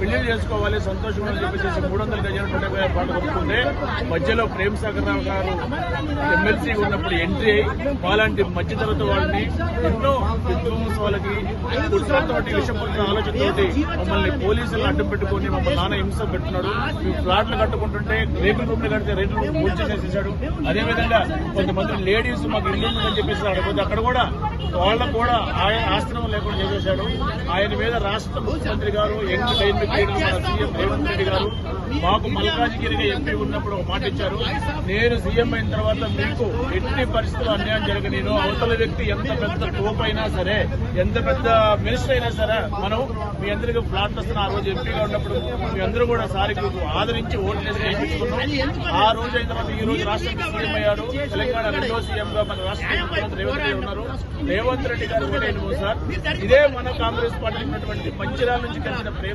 పెళ్లి చేసుకోవాలి సంతోషంగా అని చెప్పేసి 300 గజాల 150 పాట కొనుక్కుంటే మధ్యలో ప్రేమ్ సాగర్ రావు గారు ఎమ్మెల్సీ ఉన్నప్పుడు ఎంట్రీ అయ్యి అలాంటి మధ్యతరగతి వాళ్ళని ఎన్నో విధ్వంసాలకి కుట్రతోటి విషపూరిత ఆలోచనతోటి మమ్మల్ని పోలీసులు అడ్డం పెట్టుకుని మమ్మల్ని నాన్న హింస పెట్టున్నాడు. మేము ఫ్లాట్లు కట్టుకుంటుంటే రేకుల రూమ్లు కడితే రేకుల రూమ్ కూల్చేసేసాడు. అదేవిధంగా కొంతమంది లేడీస్ మాకు ఇల్లు ఉందని చెప్పేసి అడగదు, అక్కడ కూడా వాళ్ళకు కూడా ఆయన ఆశ్రమం లేకుండా చేసేశాడు. ఆయన మీద రాష్ట్ర ముఖ్యమంత్రి గారు యంగ్ డైనమిక్ లీడర్ మన సీఎం రేవంత్ రెడ్డి గారు మాకు మల్కాజిగిరిగా ఎంపీ ఉన్నప్పుడు ఒక మాట ఇచ్చారు, నేను సీఎం అయిన తర్వాత మీకు ఎట్టి పరిస్థితుల్లో అన్యాయం జరగనేను. అవతల వ్యక్తి ఎంత పెద్ద తోపు అయినా సరే, ఎంత పెద్ద మినిస్టర్ అయినా సరే, మనం మీ అందరికీ ఫ్లాట్ వస్తున్న ఆ రోజు ఎంపీగా ఉన్నప్పుడు మీ అందరూ కూడా సారికి ఆదరించి ఓట్లేసి గెలిపించుకున్నాం. ఆ రోజు అయిన తర్వాత ఈ రోజు రాష్ట్రానికి సీఎం అయ్యారు. తెలంగాణ రెండో సీఎం గా మన రాష్ట్ర ముఖ్యమంత్రి రేవంత్ రెడ్డి ఉన్నారు. రేవంత్ రెడ్డి గారు ఓటైన సార్ ఇదే మన కాంగ్రెస్ పార్టీ ఉన్నటువంటి మంచిర్యాల నుంచి కలిసిన ప్రేమ